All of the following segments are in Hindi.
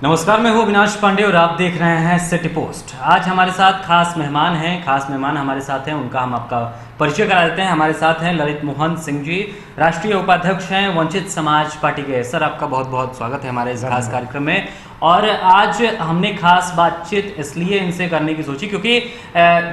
नमस्कार, मैं हूँ अविनाश पांडे और आप देख रहे हैं सिटी पोस्ट। आज हमारे साथ खास मेहमान हैं। खास मेहमान हमारे साथ हैं, उनका हम आपका परिचय करा देते हैं। हमारे साथ हैं ललित मोहन सिंह जी, राष्ट्रीय उपाध्यक्ष हैं वंचित समाज पार्टी के। सर, आपका बहुत बहुत स्वागत है हमारे इस खास कार्यक्रम में। और आज हमने खास बातचीत इसलिए इनसे करने की सोची क्योंकि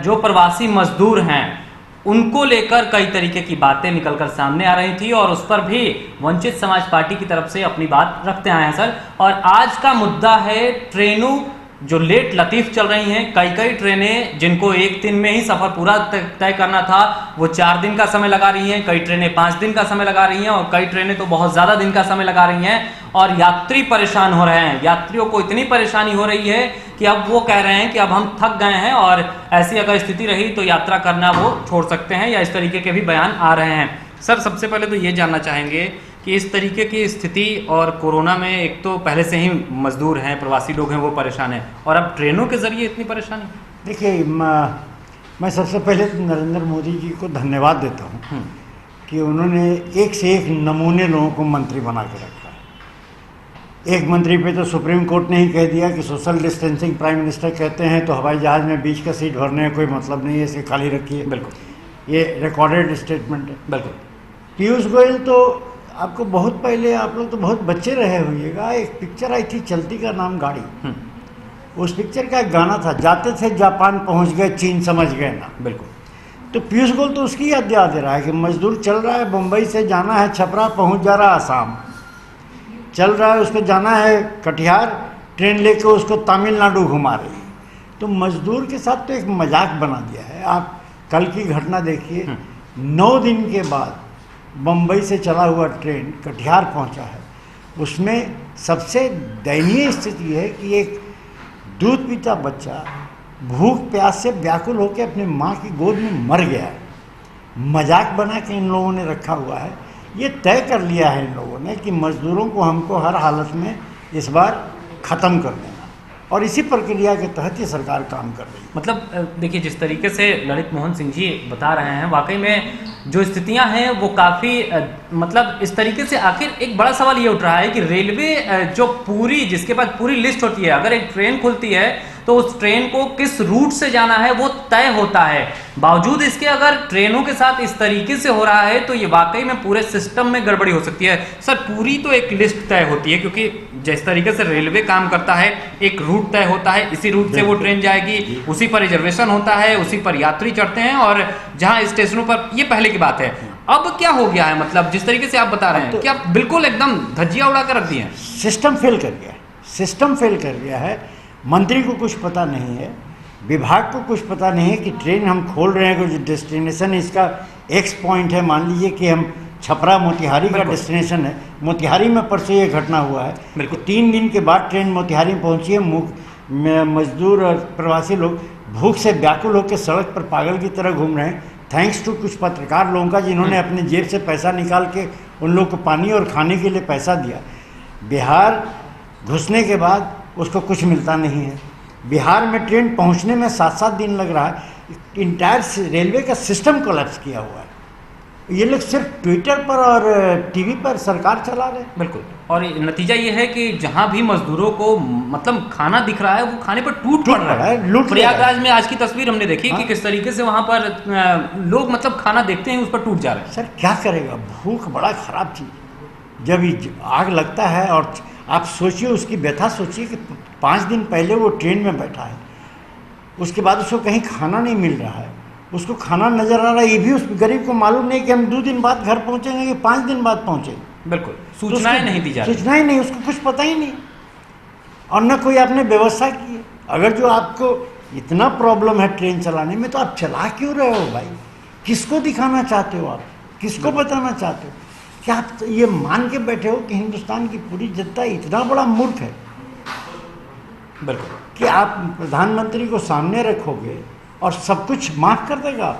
जो प्रवासी मजदूर हैं उनको लेकर कई तरीके की बातें निकलकर सामने आ रही थी और उस पर भी वंचित समाज पार्टी की तरफ से अपनी बात रखते आए हैं सर। और आज का मुद्दा है ट्रेनों जो लेट लतीफ चल रही हैं। कई ट्रेनें जिनको एक दिन में ही सफर पूरा तय करना था वो 4 दिन का समय लगा रही हैं, कई ट्रेनें 5 दिन का समय लगा रही हैं और कई ट्रेनें तो बहुत ज़्यादा दिन का समय लगा रही हैं। और यात्री परेशान हो रहे हैं, यात्रियों को इतनी परेशानी हो रही है कि अब वो कह रहे हैं कि अब हम थक गए हैं और ऐसी अगर स्थिति रही तो यात्रा करना वो छोड़ सकते हैं, या इस तरीके के भी बयान आ रहे हैं। सर, सबसे पहले तो ये जानना चाहेंगे कि इस तरीके की स्थिति और कोरोना में एक तो पहले से ही मजदूर हैं, प्रवासी लोग हैं, वो परेशान हैं और अब ट्रेनों के जरिए इतनी परेशानी। देखिए, मैं सबसे पहले नरेंद्र मोदी जी को धन्यवाद देता हूँ कि उन्होंने एक से एक नमूने लोगों को मंत्री बना के रखा। एक मंत्री पे तो सुप्रीम कोर्ट ने ही कह दिया कि सोशल डिस्टेंसिंग प्राइम मिनिस्टर कहते हैं तो हवाई जहाज़ में बीच का सीट भरने का कोई मतलब नहीं है, इसे खाली रखिए। बिल्कुल, ये रिकॉर्डेड स्टेटमेंट है। बिल्कुल। पीयूष गोयल तो आपको बहुत पहले, आप लोग तो बहुत बच्चे रहे होइएगा, एक पिक्चर आई थी चलती का नाम गाड़ी। उस पिक्चर का एक गाना था, जाते थे जापान पहुंच गए चीन समझ गए ना। बिल्कुल। तो पीयूष गोयल तो उसकी याद दिला दे रहा है कि मजदूर चल रहा है, मुंबई से जाना है छपरा, पहुंच जा रहा है आसाम, चल रहा है उसको जाना है कटिहार, ट्रेन लेके उसको तमिलनाडु घुमा रही है। तो मजदूर के साथ तो एक मजाक बना दिया है। आप कल की घटना देखिए, 9 दिन के बाद मुंबई से चला हुआ ट्रेन कटिहार पहुंचा है। उसमें सबसे दयनीय स्थिति है कि एक दूध पीता बच्चा भूख प्यास से व्याकुल होकर अपनी माँ की गोद में मर गया है। मजाक बना के इन लोगों ने रखा हुआ है। ये तय कर लिया है इन लोगों ने कि मजदूरों को हमको हर हालत में इस बार ख़त्म कर देना, और इसी प्रक्रिया के तहत ये सरकार काम कर रही है। मतलब देखिए, जिस तरीके से ललित मोहन सिंह जी बता रहे हैं, वाकई में जो स्थितियां हैं वो काफ़ी मतलब इस तरीके से आखिर एक बड़ा सवाल ये उठ रहा है कि रेलवे जो पूरी, जिसके पास पूरी लिस्ट होती है, अगर एक ट्रेन खुलती है तो उस ट्रेन को किस रूट से जाना है वो तय होता है। बावजूद इसके अगर ट्रेनों के साथ इस तरीके से हो रहा है तो ये वाकई में पूरे सिस्टम में गड़बड़ी हो सकती है। सर, पूरी तो एक लिस्ट तय होती है क्योंकि जिस तरीके से रेलवे काम करता है, एक रूट तय होता है, इसी रूट से वो ट्रेन जाएगी, उसी पर रिजर्वेशन होता है, उसी पर यात्री चढ़ते हैं और जहां स्टेशनों पर, ये पहले की बात है। अब क्या हो गया है, मतलब जिस तरीके से आप बता रहे हैं तो, कि आप बिल्कुल एकदम धज्जियां उड़ा कर रख दिए हैं। सिस्टम फेल कर गया है, सिस्टम फेल कर गया है। मंत्री को कुछ पता नहीं है, विभाग को कुछ पता नहीं है कि ट्रेन हम खोल रहे हैं, कुछ डेस्टिनेशन इसका एक्स पॉइंट है। मान लीजिए कि हम छपरा मोतिहारी का डेस्टिनेशन है, मोतिहारी में परसों ये घटना हुआ है कि 3 दिन के बाद ट्रेन मोतिहारी में पहुंची है। मजदूर और प्रवासी लोग भूख से व्याकुल होकर सड़क पर पागल की तरह घूम रहे हैं। थैंक्स टू कुछ पत्रकार लोगों का जिन्होंने अपने जेब से पैसा निकाल के उन लोग को पानी और खाने के लिए पैसा दिया। बिहार घुसने के बाद उसको कुछ मिलता नहीं है। बिहार में ट्रेन पहुंचने में 7-7 दिन लग रहा है। इंटायर रेलवे का सिस्टम कोलैप्स किया हुआ है। ये लोग सिर्फ ट्विटर पर और टीवी पर सरकार चला रहे हैं। बिल्कुल, और नतीजा ये है कि जहां भी मजदूरों को मतलब खाना दिख रहा है वो खाने पर टूट पड़ रहा है। प्रयागराज में आज की तस्वीर हमने देखी कि किस तरीके से वहां पर लोग मतलब खाना देखते हैं उस पर टूट जा रहे हैं। सर, क्या करेगा, भूख बड़ा खराब चीज़। जब आग लगता है, और आप सोचिए उसकी व्यथा सोचिए कि 5 दिन पहले वो ट्रेन में बैठा है, उसके बाद उसको कहीं खाना नहीं मिल रहा है, उसको खाना नजर आ रहा है, ये भी उस गरीब को मालूम नहीं कि हम 2 दिन बाद घर पहुंचेंगे कि 5 दिन बाद पहुंचेंगे। बिल्कुल, सूचनाएं नहीं दी जा रही, सूचनाएं नहीं, उसको कुछ पता ही नहीं, और न कोई आपने व्यवस्था की है। अगर जो आपको इतना प्रॉब्लम है ट्रेन चलाने में तो आप चला क्यों रहे हो भाई? किसको दिखाना चाहते हो आप, किसको बताना चाहते हो? क्या आप ये मान के बैठे हो कि हिंदुस्तान की पूरी जनता इतना बड़ा मूर्ख है बिल्कुल, कि आप प्रधानमंत्री को सामने रखोगे और सब कुछ माफ कर देगा?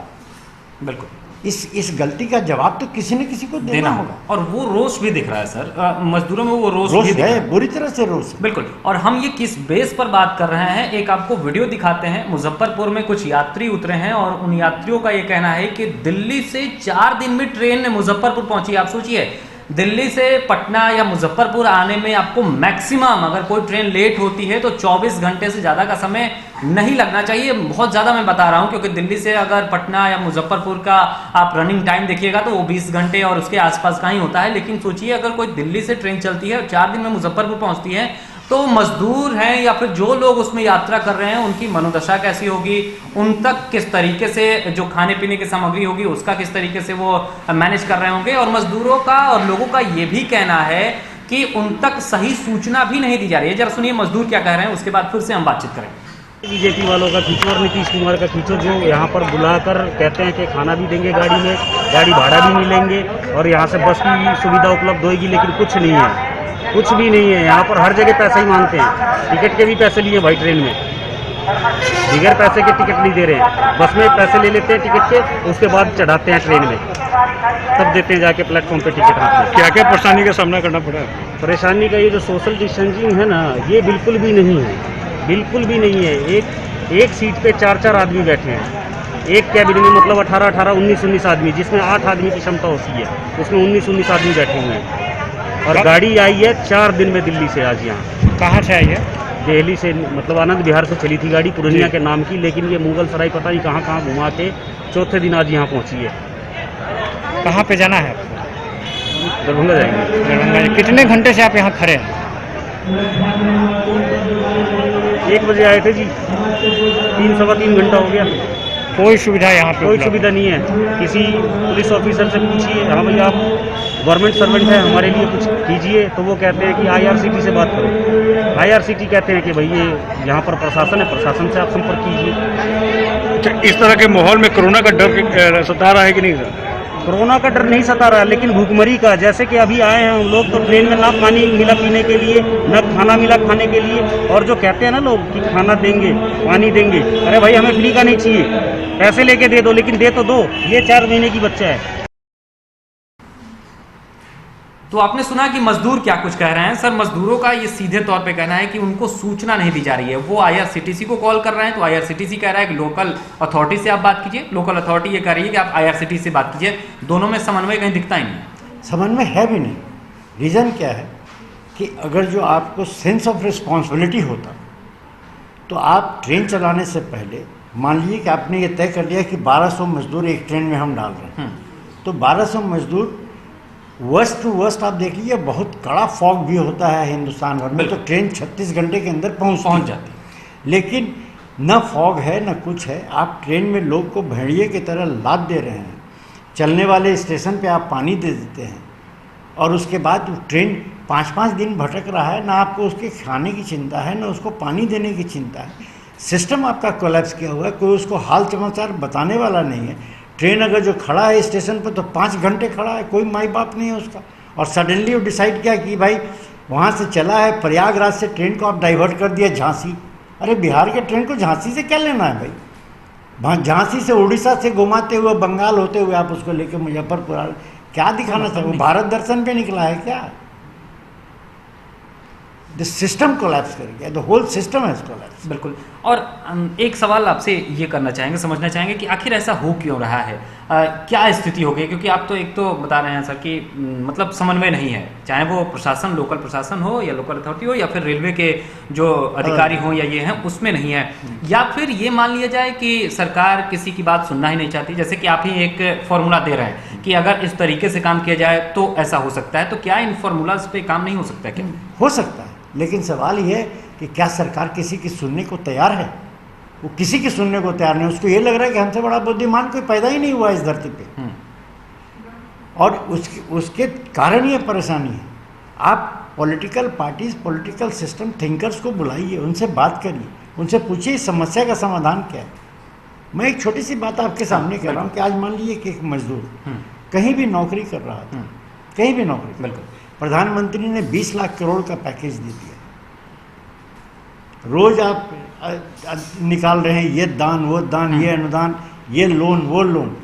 बिल्कुल, इस गलती का जवाब तो किसी न किसी को देना होगा। और वो रोष भी दिख रहा है सर, मजदूरों में वो रोष भी दिख रहा है, बुरी तरह से रोष है। बिल्कुल। और हम ये किस बेस पर बात कर रहे हैं, एक आपको वीडियो दिखाते हैं। मुजफ्फरपुर में कुछ यात्री उतरे हैं और उन यात्रियों का ये कहना है कि दिल्ली से 4 दिन में ट्रेन मुजफ्फरपुर पहुंची। आप सोचिए, दिल्ली से पटना या मुजफ्फरपुर आने में आपको मैक्सिमम अगर कोई ट्रेन लेट होती है तो 24 घंटे से ज़्यादा का समय नहीं लगना चाहिए। बहुत ज़्यादा मैं बता रहा हूँ, क्योंकि दिल्ली से अगर पटना या मुजफ्फरपुर का आप रनिंग टाइम देखिएगा तो वो 20 घंटे और उसके आसपास का ही होता है। लेकिन सोचिए अगर कोई दिल्ली से ट्रेन चलती है और 4 दिन में मुजफ्फरपुर पहुँचती है, तो मजदूर हैं या फिर जो लोग उसमें यात्रा कर रहे हैं उनकी मनोदशा कैसी होगी, उन तक किस तरीके से जो खाने पीने की सामग्री होगी उसका किस तरीके से वो मैनेज कर रहे होंगे। और मजदूरों का और लोगों का ये भी कहना है कि उन तक सही सूचना भी नहीं दी जा रही है। जरा सुनिए मजदूर क्या कह रहे हैं, उसके बाद फिर से हम बातचीत करेंगे। बीजेपी वालों का खींचो और नीतीश कुमार का खींचो, जो यहाँ पर बुलाकर कहते हैं कि खाना भी देंगे गाड़ी में, गाड़ी भाड़ा भी नहीं लेंगे और यहाँ से बस की सुविधा उपलब्ध होगी, लेकिन कुछ नहीं है, कुछ भी नहीं है। यहाँ पर हर जगह पैसे ही मांगते हैं, टिकट के भी पैसे लिए भाई, ट्रेन में बगैर पैसे के टिकट नहीं दे रहे हैं। बस में पैसे ले लेते हैं टिकट के, उसके बाद चढ़ाते हैं ट्रेन में, तब देते हैं जाके प्लेटफॉर्म पे टिकट हाथ में। क्या क्या परेशानी का सामना करना पड़ा? परेशानी का ये जो सोशल डिस्टेंसिंग है ना, ये बिल्कुल भी नहीं है, बिल्कुल भी नहीं है। एक सीट पे 4-4 आदमी बैठे हैं, एक कैबिन में, मतलब 18-18, 19-19 आदमी, जिसमें 8 आदमी की क्षमता होती है, उसमें 19-19 आदमी बैठे हुए हैं। और गाड़ी आई है 4 दिन में दिल्ली से आज यहाँ। कहाँ से आई है? दिल्ली से, मतलब आनंद विहार से चली थी गाड़ी पूर्णिया के नाम की, लेकिन ये मुगल सराय पता नहीं कहाँ कहाँ घुमा के चौथे दिन आज यहाँ पहुँची है। कहाँ पे जाना है? दरभंगा जाएंगे। दरभंगा। कितने घंटे से आप यहाँ खड़े हैं? 1 बजे आए थे जी, 3-3.25 घंटा हो गया। कोई सुविधा यहाँ पे कोई उपलब्ध? सुविधा नहीं है। किसी पुलिस ऑफिसर से पूछिए, हाँ भाई आप गवर्नमेंट सर्वेंट है, हमारे लिए कुछ कीजिए, तो वो कहते हैं कि IRCT से बात करो। IRCT कहते हैं कि भाई ये यहाँ पर प्रशासन है, प्रशासन से आप संपर्क कीजिए। अच्छा, इस तरह के माहौल में कोरोना का डर सता रहा है कि नहीं सर? कोरोना का डर नहीं सता रहा, लेकिन भूखमरी का, जैसे कि अभी आए हैं हम लोग तो ट्रेन में ना पानी मिला पीने के लिए, ना खाना मिला खाने के लिए, और जो कहते हैं ना लोग कि खाना देंगे, पानी देंगे, अरे भाई हमें फ्री का नहीं चाहिए, पैसे लेके दे दो, लेकिन दे तो दो। ये 4 महीने की बच्चा है। तो आपने सुना कि मजदूर क्या कुछ कह रहे हैं। सर, मजदूरों का ये सीधे तौर पे कहना है कि उनको सूचना नहीं दी जा रही है। वो IRCTC को कॉल कर रहे हैं तो IRCTC कह रहा है कि लोकल अथॉरिटी से आप बात कीजिए, लोकल अथॉरिटी ये कह रही है कि आप IRCTC से बात कीजिए। दोनों में समन्वय कहीं दिखता ही नहीं। समन्वय है भी नहीं। रीज़न क्या है कि अगर जो आपको सेंस ऑफ रिस्पॉन्सिबिलिटी होता तो आप ट्रेन चलाने से पहले मान लीजिए कि आपने ये तय कर लिया कि 1200 मजदूर एक ट्रेन में हम डाल रहे हैं, तो 1200 मजदूर वर्स्ट टू वर्स्ट आप देख लीजिए, बहुत कड़ा फॉग भी होता है हिंदुस्तान भर में, तो ट्रेन 36 घंटे के अंदर पहुंच जाती है। लेकिन न फॉग है न कुछ है, आप ट्रेन में लोग को भेड़िए की तरह लाद दे रहे हैं। चलने वाले स्टेशन पे आप पानी दे देते हैं और उसके बाद ट्रेन 5-5 दिन भटक रहा है, ना आपको उसके खाने की चिंता है ना उसको पानी देने की चिंता है। सिस्टम आपका कोलैप्स किया हुआ है, कोई उसको हाल समाचार बताने वाला नहीं है। ट्रेन अगर जो खड़ा है स्टेशन पर तो 5 घंटे खड़ा है, कोई माई बाप नहीं है उसका। और सडनली वो डिसाइड किया कि भाई वहाँ से चला है प्रयागराज से ट्रेन को आप डाइवर्ट कर दिया झांसी। अरे बिहार के ट्रेन को झांसी से क्या लेना है भाई? झांसी से उड़ीसा से घुमाते हुए बंगाल होते हुए आप उसको लेके मुजफ्फरपुर क्या दिखाना चाहोगे? भारत दर्शन पे निकला है क्या? द सिस्टम कोलैप्स कर गया, the whole system has collapse. बिल्कुल। और एक सवाल आपसे ये करना चाहेंगे, समझना चाहेंगे कि आखिर ऐसा हो क्यों रहा है, क्या स्थिति हो गई? क्योंकि आप तो एक तो बता रहे हैं सर कि मतलब समन्वय नहीं है, चाहे वो प्रशासन, लोकल प्रशासन हो या लोकल अथॉरिटी हो या फिर रेलवे के जो अधिकारी हो या ये हैं, उसमें नहीं है। या फिर ये मान लिया जाए कि सरकार किसी की बात सुनना ही नहीं चाहती, जैसे कि आप ही एक फॉर्मूला दे रहे हैं कि अगर इस तरीके से काम किया जाए तो ऐसा हो सकता है। तो क्या इन फॉर्मूलाज पे काम नहीं हो सकता? क्या हो सकता है, लेकिन सवाल ये है कि क्या सरकार किसी की सुनने को तैयार है? वो किसी की सुनने को तैयार नहीं। उसको ये लग रहा है कि हमसे बड़ा बुद्धिमान कोई पैदा ही नहीं हुआ इस धरती पे। और उसके कारण ये परेशानी है। आप political parties, political system thinkers को बुलाइए, उनसे बात करिए, उनसे पूछिए इस समस्या का समाधान क्या है। मैं एक छोटी सी बात आपके सामने कह रहा हूँ कि आज मान लीजिए कि एक मजदूर कहीं भी नौकरी कर रहा था, कहीं भी नौकरी, बिल्कुल, प्रधानमंत्री ने 20 लाख करोड़ का पैकेज दे दिया। रोज आप निकाल रहे हैं ये दान वो दान, ये अनुदान, ये लोन वो लोन,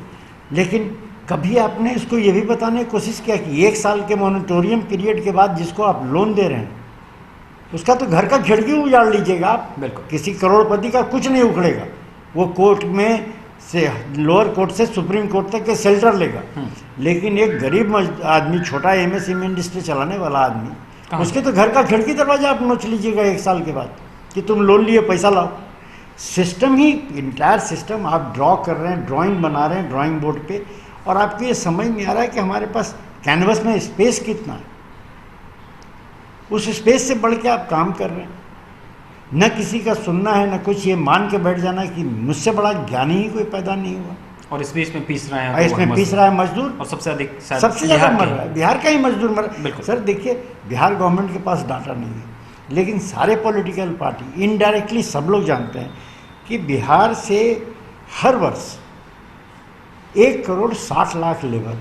लेकिन कभी आपने इसको ये भी बताने की कोशिश किया कि 1 साल के मॉनिटोरियम पीरियड के बाद जिसको आप लोन दे रहे हैं उसका तो घर का खिड़की उजाड़ लीजिएगा आप, बिल्कुल, किसी करोड़पति का कुछ नहीं उखड़ेगा। वो कोर्ट में से लोअर कोर्ट से सुप्रीम कोर्ट तक के शेल्टर लेगा, लेकिन एक गरीब आदमी, छोटा एमएसएमई इंडस्ट्री चलाने वाला आदमी, उसके तो घर का खिड़की दरवाजा आप नोच लीजिएगा 1 साल के बाद कि तुम लोन लिए पैसा लाओ। सिस्टम ही, इंटायर सिस्टम आप ड्रॉ कर रहे हैं, ड्राइंग बना रहे हैं ड्राइंग बोर्ड पे, और आपको ये समझ नहीं आ रहा है कि हमारे पास कैनवस में स्पेस कितना है। उस स्पेस से बढ़ के आप काम कर रहे हैं, न किसी का सुनना है, न कुछ, ये मान के बैठ जाना कि मुझसे बड़ा ज्ञानी ही कोई पैदा नहीं हुआ। और इस बीच में पीस रहे हैं, और इसमें पीस रहा है मजदूर, और सबसे अधिक सबसे ज़्यादा मर रहा है बिहार का ही मजदूर मर रहा है। बिल्कुल। सर देखिए, बिहार गवर्नमेंट के पास डाटा नहीं है, लेकिन सारे पॉलिटिकल पार्टी इनडायरेक्टली सब लोग जानते हैं कि बिहार से हर वर्ष 1 करोड़ 60 लाख लेबर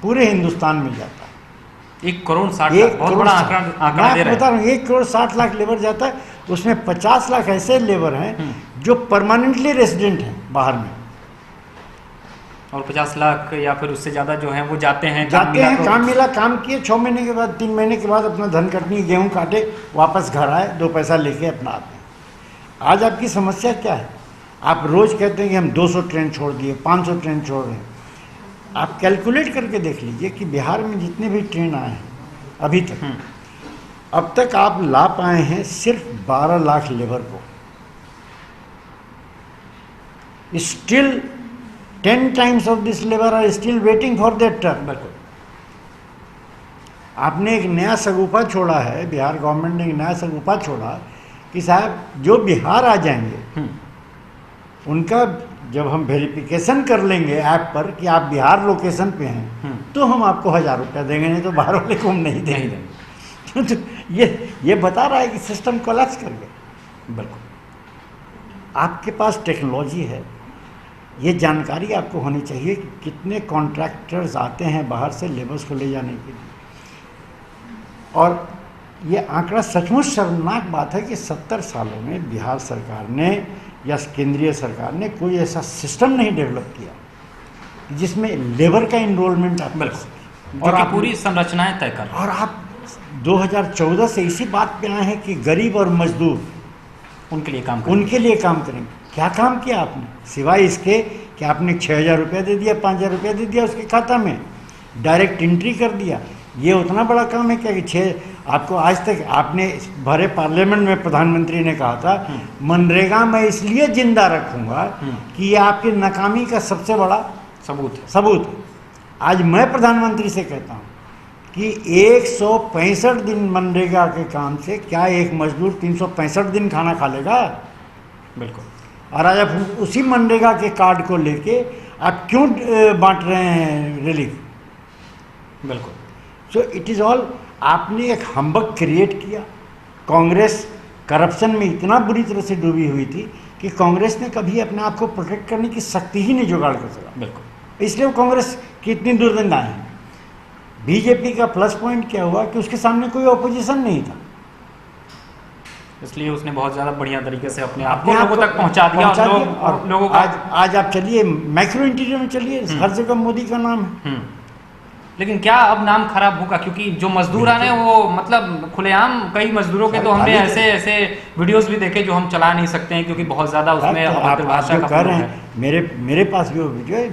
पूरे हिंदुस्तान में जाता है। 1 करोड़ 60 लाख, बहुत बड़ा आंकड़ा दे रहे बता रहा हूँ, 1 करोड़ 60 लाख लेबर जाता है, उसमें 50 लाख ऐसे लेबर हैं जो परमानेंटली रेजिडेंट हैं बाहर में, और 50 लाख या फिर उससे ज़्यादा जो हैं वो जाते हैं, काम मिला, काम किए, 6 महीने के बाद, 3 महीने के बाद अपना धन कटनी, गेहूं काटे, वापस घर आए, 2 पैसा लेके अपना आते हैं। आज आपकी समस्या क्या है? आप रोज़ कहते हैं कि हम 200 ट्रेन छोड़ दिए, 500 ट्रेन छोड़ रहे हैं। आप कैलकुलेट करके देख लीजिए कि बिहार में जितने भी ट्रेन आए हैं अभी तक, अब तक आप ला पाए हैं सिर्फ 12 लाख लेबर को। Still 10 times of this labour are still waiting for their turn. बिल्कुल। आपने एक नया सगुफा छोड़ा है, बिहार गवर्नमेंट ने एक नया सगुफा छोड़ा कि साहब जो बिहार आ जाएंगे उनका जब हम वेरिफिकेशन कर लेंगे ऐप पर कि आप बिहार लोकेशन पे हैं, तो हम आपको 1000 रुपया देंगे, नहीं तो बाहर वाले को हम नहीं देंगे। तो ये बता रहा है कि सिस्टम कोलैप्स कर गया। बिल्कुल। आपके पास टेक्नोलॉजी है, ये जानकारी आपको होनी चाहिए कि कितने कॉन्ट्रैक्टर्स आते हैं बाहर से लेबर्स को ले जाने के लिए। और ये आंकड़ा सचमुच शर्मनाक बात है कि 70 सालों में बिहार सरकार ने या केंद्रीय सरकार ने कोई ऐसा सिस्टम नहीं डेवलप किया जिसमें लेबर का इनरोलमेंट आप कर सकें, और आप पूरी संरचनाएं तय कर। और आप 2014 से इसी बात पे आए हैं कि गरीब और मजदूर उनके लिए काम करेंगे। क्या काम किया आपने, सिवाय इसके कि आपने 6000 रुपया दे दिया, 5000 रुपया दे दिया उसके खाता में, डायरेक्ट एंट्री कर दिया। ये उतना बड़ा काम है क्या कि आपको आज तक आपने भरे पार्लियामेंट में प्रधानमंत्री ने कहा था मनरेगा मैं इसलिए जिंदा रखूंगा कि ये आपकी नाकामी का सबसे बड़ा सबूत है। आज मैं प्रधानमंत्री से कहता हूँ कि 165 दिन मनरेगा के काम से क्या एक मजदूर 365 दिन खाना खा लेगा? बिल्कुल। और आज आप उसी मनरेगा के कार्ड को लेके आप क्यों बांट रहे हैं रिलीफ? बिल्कुल। सो इट इज़ ऑल, आपने एक हम्बक क्रिएट किया। कांग्रेस करप्शन में इतना बुरी तरह से डूबी हुई थी कि कांग्रेस ने कभी अपने आप को प्रोटेक्ट करने की शक्ति ही नहीं जुगाड़ कर सका। बिल्कुल। इसलिए वो कांग्रेस की इतनी दुर्दंडाएं हैं। बीजेपी का प्लस पॉइंट क्या हुआ कि उसके सामने कोई ऑपोजिशन नहीं था, इसलिए उसने बहुत ज़्यादा बढ़िया तरीके से अपने आप को लोगों तक पहुंचा दिया। और लोगों को आज आप चलिए मैक्रो इंटीरियर में चलिए, हर जगह मोदी का नाम है। लेकिन क्या अब नाम खराब होगा? क्योंकि जो मजदूर आ रहे हैं वो मतलब खुलेआम, कई मजदूरों के तो हमने ऐसे वीडियोस भी देखे जो हम चला नहीं सकते हैं क्योंकि बहुत ज़्यादा उसमें अभद्र भाषा का प्रयोग है। मेरे पास भी वो वीडियो है,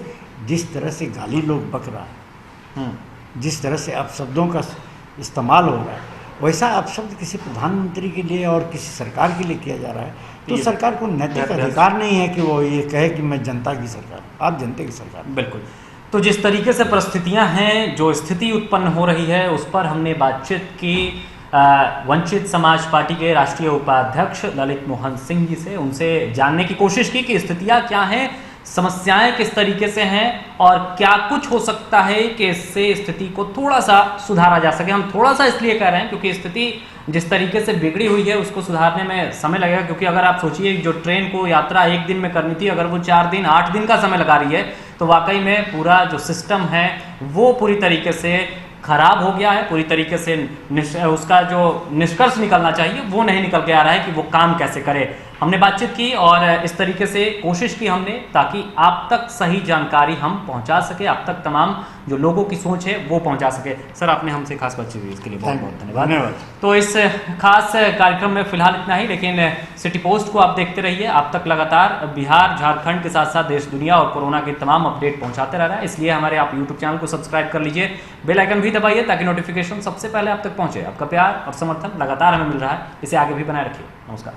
जिस तरह से गाली लोग बक रहा है, जिस तरह से अपशब्दों का इस्तेमाल हो रहा है, वैसा अपशब्द किसी प्रधानमंत्री के लिए और किसी सरकार के लिए किया जा रहा है, तो सरकार को नैतिक अधिकार नहीं है कि वो ये कहे कि मैं जनता की सरकार, आप जनता की सरकार। बिल्कुल। तो जिस तरीके से परिस्थितियां हैं, जो स्थिति उत्पन्न हो रही है, उस पर हमने बातचीत की वंचित समाज पार्टी के राष्ट्रीय उपाध्यक्ष ललित मोहन सिंह जी से। उनसे जानने की कोशिश की कि स्थितियां क्या हैं, समस्याएं किस तरीके से हैं और क्या कुछ हो सकता है कि इससे स्थिति को थोड़ा सा सुधारा जा सके। हम थोड़ा सा इसलिए कह रहे हैं क्योंकि स्थिति जिस तरीके से बिगड़ी हुई है उसको सुधारने में समय लगेगा। क्योंकि अगर आप सोचिए जो ट्रेन को यात्रा 1 दिन में करनी थी, अगर वो 4 दिन 8 दिन का समय लगा रही है, तो वाकई में पूरा जो सिस्टम है वो पूरी तरीके से खराब हो गया है। पूरी तरीके से उसका जो निष्कर्ष निकलना चाहिए वो नहीं निकल के आ रहा है कि वो काम कैसे करे। हमने बातचीत की और इस तरीके से कोशिश की हमने ताकि आप तक सही जानकारी हम पहुंचा सके, आप तक तमाम जो लोगों की सोच है वो पहुंचा सके। सर आपने हमसे खास बातचीत की, इसके लिए बहुत बहुत धन्यवाद। तो इस खास कार्यक्रम में फिलहाल इतना ही, लेकिन सिटी पोस्ट को आप देखते रहिए, आप तक लगातार बिहार, झारखंड के साथ साथ देश दुनिया और कोरोना के तमाम अपडेट पहुंचाते रह रहा है। इसलिए हमारे आप यूट्यूब चैनल को सब्सक्राइब कर लीजिए, बेल आइकन भी दबाइए ताकि नोटिफिकेशन सबसे पहले आप तक पहुंचे। आपका प्यार और समर्थन लगातार हमें मिल रहा है, इसे आगे भी बनाए रखिए। नमस्कार।